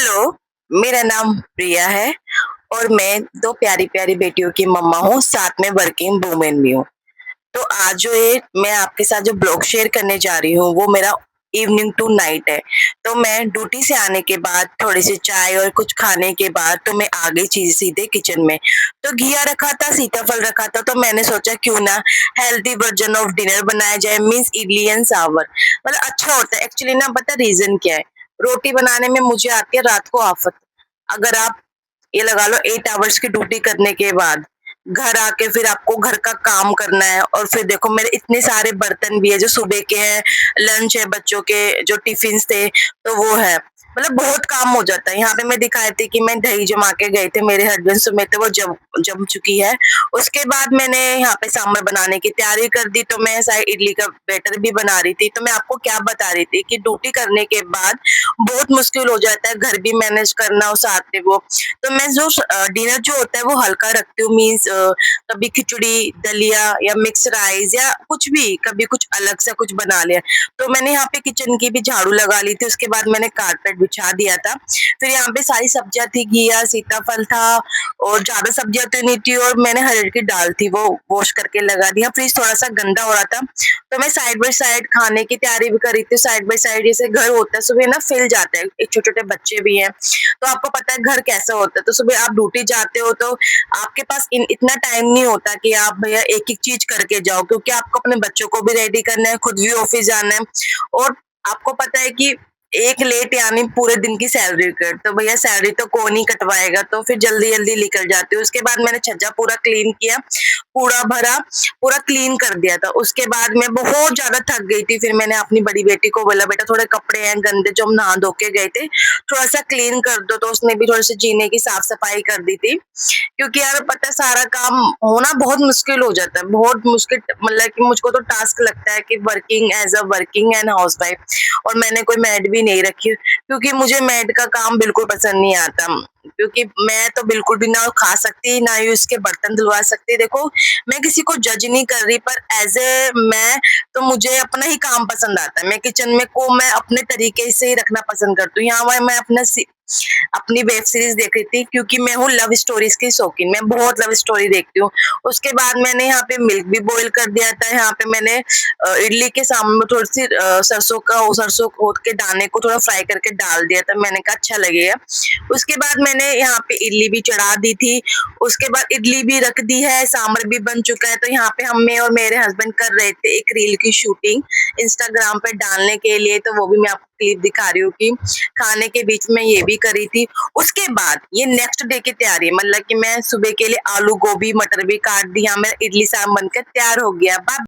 Hello, मेरा नाम प्रिया है और मैं 2 प्यारी-प्यारी बेटियों की मम्मा हूँ, साथ में वर्किंग वूमेन भी हूँ। तो आज जो ये मैं आपके साथ जो ब्लॉग शेयर करने जा रही हूँ, वो मेरा इवनिंग टू नाइट है। तो मैं ड्यूटी से आने के बाद थोड़ी-सी चाय और कुछ खाने के बाद तो मैं आ गई सीधे किचन में। तो घिया रखा था, सीताफल रखा था, तो मैंने सोचा क्यों ना हेल्दी वर्ज़न ऑफ डिनर बनाया जाए मीन्स इडली एंड सांभर। मतलब अच्छा होता है एक्चुअली ना पता है रीज़न क्या है? रोटी बनाने में मुझे आती है रात को आफ़त। अगर आप ये लगा लो 8 आवर्स की ड्यूटी करने के बाद घर आके फिर आपको घर का काम करना है और फिर देखो मेरे इतने सारे बर्तन भी है जो सुबह के हैं, लंच है बच्चों के जो टिफिन्स थे तो वो है। मतलब बहुत काम हो जाता है। यहाँ पे मैं दिखाई थी कि मैं दही जमा के गए थे मेरे हस्बैंड समेत वो जम चुकी है। उसके बाद मैंने यहाँ पे सांभर बनाने की तैयारी कर दी तो मैं शायद इडली का बैटर भी बना रही थी। तो मैं आपको क्या बता रही थी कि ड्यूटी करने के बाद बहुत मुश्किल हो जाता है घर भी मैनेज करना और साथ में वो तो मैं जो डिनर जो होता है वो हल्का रखती हूँ मीन्स कभी खिचड़ी, दलिया या मिक्स राइस या कुछ भी, कभी कुछ अलग से कुछ बना लिया। तो मैंने यहाँ पे किचन की भी झाड़ू लगा ली थी, उसके बाद मैंने कारपेट बिछा दिया था। फिर यहाँ पे सारी सब्जियाँ थी, घिया, सीताफल था और ज़्यादा सब्जियाँ तो नहीं थी और मैंने हरड़ की दाल थी, वो वॉश करके लगा दिया। फ्रिज थोड़ा-सा गंदा हो रहा था, तो मैं साइड बाय साइड खाने की तैयारी भी कर रही थी, साइड बाय साइड जैसे घर होता है, सुबह ना फैल जाता है, एक छोटे-छोटे बच्चे भी हैं, तो आपको पता है घर कैसा होता है, तो सुबह आप ड्यूटी जाते हो तो आपके पास इतना टाइम नहीं होता कि आप भैया एक-एक चीज़ करके जाओ क्योंकि आपको अपने बच्चों को भी रेडी करना है, खुद भी ऑफिस जाना है और आपको पता है कि एक लेट यानी पूरे दिन की सैलरी कट, तो भैया सैलरी तो कौन ही कटवाएगा, तो फिर जल्दी-जल्दी निकल जाती हूँ। उसके बाद मैंने छज्जा पूरा क्लीन किया, कूड़ा भरा, पूरा क्लीन कर दिया था। उसके बाद मैं बहुत ज़्यादा थक गई थी, फिर मैंने अपनी बड़ी बेटी को बोला, "बेटा थोड़े कपड़े हैं गंदे जो हम नहा धो के गए थे, थोड़ा-सा क्लीन कर दो।" तो उसने भी थोड़ी-सी जीने की साफ-सफाई कर दी थी। क्योंकि यार पता है सारा काम होना बहुत मुश्किल हो जाता है, बहुत मुश्किल मतलब कि मुझको तो टास्क लगता है कि working as a working and housewife और मैंने कोई मेड भी नहीं रखी क्योंकि मुझे मेड का काम बिल्कुल पसंद नहीं आता। क्योंकि मैं तो बिल्कुल भी ना खा सकती, ना ही उसके बर्तन धुलवा सकती। देखो, मैं किसी को जज नहीं कर रही पर एज़ ए मैं तो मुझे अपना ही काम पसंद आता है। मैं किचन में को मैं अपने तरीके से ही रखना पसंद करती हूँ। यहाँ वहाँ मैं अपनी वेब सीरीज़ देख रही थी क्योंकि मैं हूँ लव स्टोरीज़ की शौकीन, मैं बहुत लव स्टोरी देखती हूँ। उसके बाद मैंने यहाँ पे मिल्क भी बॉयल कर दिया था, यहाँ पे मैंने इडली के सामने थोड़ी-सी सरसों खोद के दाने को थोड़ा फ्राई करके डाल दिया था, मैंने कहा अच्छा लगेगा। उसके बाद मैंने यहाँ पे इडली भी चढ़ा दी थी, उसके बाद इडली भी रख दी है, सांभर भी बन चुका है, तो यहाँ पे हम मैं और मेरे हस्बैंड कर रहे थे एक रील की शूटिंग इंस्टाग्राम पे डालने के लिए, तो वो भी मैं आपको क्लिप दिखा रही हूँ कि खाने के बीच में ये भी करी थी। उसके बाद ये नेक्स्ट डे की तैयारी है मतलब कि मैं सुबह के लिए आलू, गोभी, मटर भी काट दी, यहाँ मेरा इडली सांभर बनकर तैयार हो गया। बाय